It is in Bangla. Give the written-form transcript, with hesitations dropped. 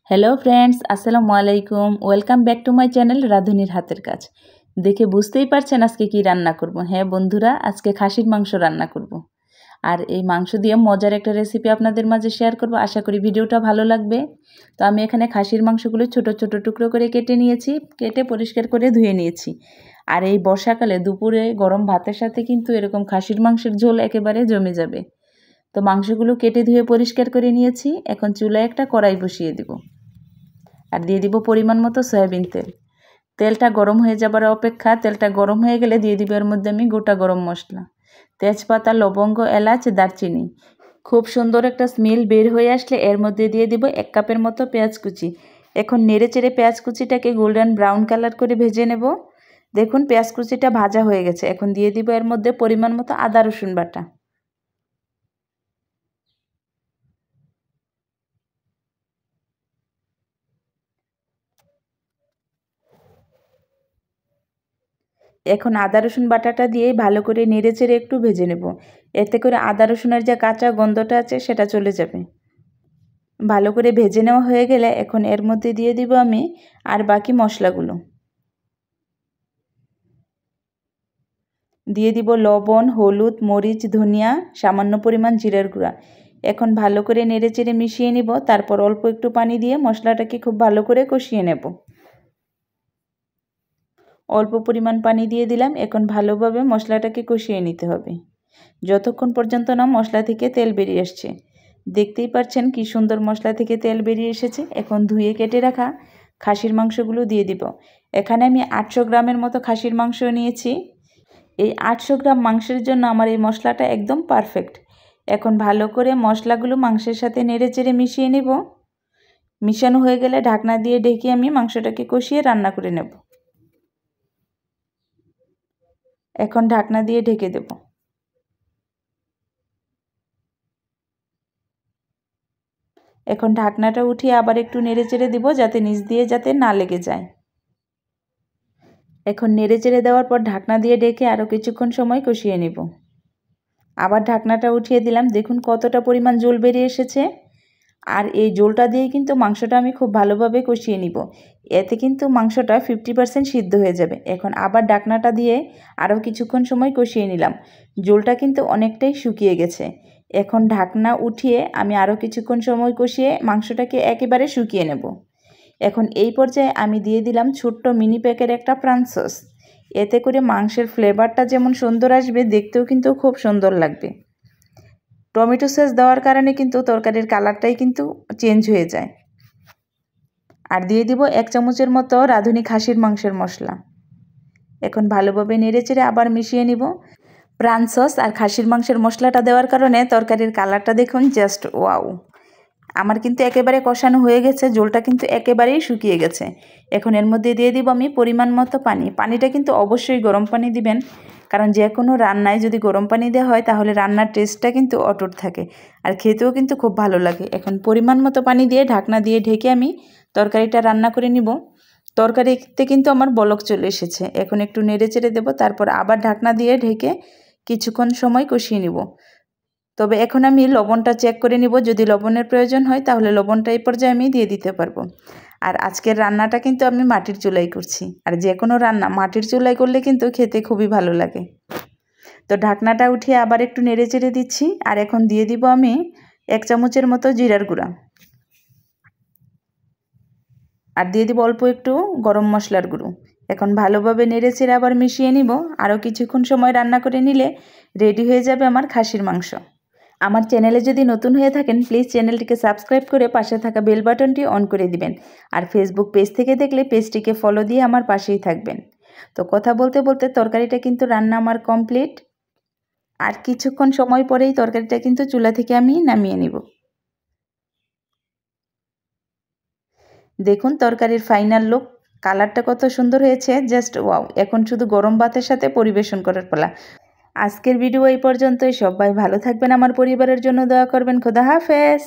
হ্যালো ফ্রেন্ডস, আসসালামু আলাইকুম। Welcome back to my channel রাঁধুনির হাতের কাজ। দেখে বুঝতেই পারছেন আজকে কি রান্না করব। হ্যাঁ বন্ধুরা, আজকে খাসির মাংস রান্না করব। আর এই মাংস দিয়ে মজার একটা রেসিপি আপনাদের মাঝে শেয়ার করব। আশা করি ভিডিওটা ভালো লাগবে। তো আমি এখানে খাসির মাংসগুলো ছোট ছোট টুকরো করে কেটে নিয়েছি, কেটে পরিষ্কার করে ধুয়ে নিয়েছি। আর এই বর্ষাকালে দুপুরে গরম ভাতের সাথে কিন্তু এরকম খাসির মাংসের ঝোল একেবারে জমে যাবে। তো মাংসগুলো কেটে ধুয়ে পরিষ্কার করে নিয়েছি। এখন চুলায় একটা কড়াই বসিয়ে দিব আর দিয়ে দিব পরিমাণ মতো সয়াবিন তেল। তেলটা গরম হয়ে যাবার অপেক্ষা। তেলটা গরম হয়ে গেলে দিয়ে দিব এর মধ্যে আমি গোটা গরম মশলা, তেজপাতা, লবঙ্গ, এলাচ, দারচিনি। খুব সুন্দর একটা স্মেল বের হয়ে আসলে এর মধ্যে দিয়ে দিব 1 কাপের মতো পেঁয়াজ কুচি। এখন নেড়ে চেড়ে পেঁয়াজ কুচিটাকে গোল্ডেন ব্রাউন কালার করে ভেজে নেব। দেখুন পেঁয়াজ কুচিটা ভাজা হয়ে গেছে। এখন দিয়ে দিব এর মধ্যে পরিমাণ মতো আদা রসুন বাটা। এখন আদা রসুন বাটাটা দিয়ে ভালো করে নেড়েচেড়ে একটু ভেজে নেব। এতে করে আদা রসুনের যে কাঁচা গন্ধটা আছে সেটা চলে যাবে। ভালো করে ভেজে নেওয়া হয়ে গেলে এখন এর মধ্যে দিয়ে দিব আমি আর বাকি মশলাগুলো। দিয়ে দিব লবণ, হলুদ, মরিচ, ধনিয়া, সামান্য পরিমাণ জিরার গুঁড়া। এখন ভালো করে নেড়েচেড়ে মিশিয়ে নিব। তারপর অল্প একটু পানি দিয়ে মশলাটাকে খুব ভালো করে কষিয়ে নেব। অল্প পরিমাণ পানি দিয়ে দিলাম। এখন ভালোভাবে মশলাটাকে কষিয়ে নিতে হবে যতক্ষণ পর্যন্ত না মশলা থেকে তেল বেরিয়ে আসছে। দেখতেই পাচ্ছেন কি সুন্দর মশলা থেকে তেল বেরিয়ে এসেছে। এখন ধুয়ে কেটে রাখা খাসির মাংসগুলো দিয়ে দিব। এখানে আমি 800 গ্রামের মতো খাসির মাংস নিয়েছি। এই 800 গ্রাম মাংসের জন্য আমার এই মশলাটা একদম পারফেক্ট। এখন ভালো করে মশলাগুলো মাংসের সাথে নেড়েচেড়ে মিশিয়ে নেব। মিশানো হয়ে গেলে ঢাকনা দিয়ে ঢেকে আমি মাংসটাকে কষিয়ে রান্না করে নেব। এখন ঢাকনা দিয়ে ঢেকে দেব। এখন ঢাকনাটা উঠিয়ে আবার একটু নেড়েচেড়ে দিব যাতে নিচ দিয়ে যাতে না লেগে যায়। এখন নেড়েচেড়ে দেওয়ার পর ঢাকনা দিয়ে ঢেকে আরও কিছুক্ষণ সময় কষিয়ে নেব। আবার ঢাকনাটা উঠিয়ে দিলাম। দেখুন কতটা পরিমাণ জল বেরিয়ে এসেছে। আর এই জলটা দিয়ে কিন্তু মাংসটা আমি খুব ভালোভাবে কষিয়ে নিব। এতে কিন্তু মাংসটা 50% সিদ্ধ হয়ে যাবে। এখন আবার ঢাকনাটা দিয়ে আরও কিছুক্ষণ সময় কষিয়ে নিলাম। জলটা কিন্তু অনেকটাই শুকিয়ে গেছে। এখন ঢাকনা উঠিয়ে আমি আরও কিছুক্ষণ সময় কষিয়ে মাংসটাকে একেবারে শুকিয়ে নেব। এখন এই পর্যায়ে আমি দিয়ে দিলাম ছোট্ট মিনি প্যাকের একটা প্রাণ সস। এতে করে মাংসের ফ্লেভারটা যেমন সুন্দর আসবে, দেখতেও কিন্তু খুব সুন্দর লাগবে। টমেটো সস দেওয়ার কারণে কিন্তু তরকারির কালারটাই কিন্তু চেঞ্জ হয়ে যায়। আর দিয়ে দিব 1 চামচের মতো রাঁধুনি খাসির মাংসের মশলা। এখন ভালোভাবে নেড়েচেড়ে আবার মিশিয়ে নিব। প্রাণ সস আর খাসির মাংসের মশলাটা দেওয়ার কারণে তরকারির কালারটা দেখুন জাস্ট ওয়াও। আমার কিন্তু একেবারে কষানো হয়ে গেছে। জলটা কিন্তু একেবারেই শুকিয়ে গেছে। এখন এর মধ্যে দিয়ে দিব আমি পরিমাণ মতো পানি। পানিটা কিন্তু অবশ্যই গরম পানি দিবেন, কারণ যে কোনো রান্নায় যদি গরম পানি দেওয়া হয় তাহলে রান্নার টেস্টটা কিন্তু অটুট থাকে আর খেতেও কিন্তু খুব ভালো লাগে। এখন পরিমাণ মতো পানি দিয়ে ঢাকনা দিয়ে ঢেকে আমি তরকারিটা রান্না করে নিব। তরকারিতে কিন্তু আমার বলক চলে এসেছে। এখন একটু নেড়ে চেড়ে দেবো। তারপর আবার ঢাকনা দিয়ে ঢেকে কিছুক্ষণ সময় কষিয়ে নিব। তবে এখন আমি লবণটা চেক করে নিব। যদি লবণের প্রয়োজন হয় তাহলে লবণটা এই পর্যায়ে আমি দিয়ে দিতে পারবো। আর আজকের রান্নাটা কিন্তু আমি মাটির চুলায় করছি। আর যে কোনো রান্না মাটির চুলায় করলে কিন্তু খেতে খুবই ভালো লাগে। তো ঢাকনাটা উঠিয়ে আবার একটু নেড়ে চেড়ে দিচ্ছি। আর এখন দিয়ে দিব আমি 1 চামচের মতো জিরার গুঁড়া। আর দিয়ে দিব অল্প একটু গরম মশলার গুঁড়ো। এখন ভালোভাবে নেড়ে চেড়ে আবার মিশিয়ে নিব। আরও কিছুক্ষণ সময় রান্না করে নিলে রেডি হয়ে যাবে আমার খাসির মাংস। আমার চ্যানেলে যদি নতুন হয়ে থাকেন প্লিজ চ্যানেলটিকে সাবস্ক্রাইব করে পাশে থাকা বেল বাটনটি অন করে দিবেন। আর ফেসবুক পেজ থেকে দেখলে পেজটিকে ফলো দিয়ে আমার পাশেই থাকবেন। তো কথা বলতে বলতে তরকারিটা কিন্তু রান্না আমার কমপ্লিট। আর কিছুক্ষণ সময় পরেই তরকারিটা কিন্তু চুলা থেকে আমি নামিয়ে নিব। দেখুন তরকারির ফাইনাল লুক, কালারটা কত সুন্দর হয়েছে, জাস্ট ওয়াও। এখন শুধু গরম ভাতের সাথে পরিবেশন করার পালা। আজকের ভিডিও এই পর্যন্তই। সবাই ভালো থাকবেন, আমার পরিবারের জন্য দোয়া করবেন। খোদা হাফেজ।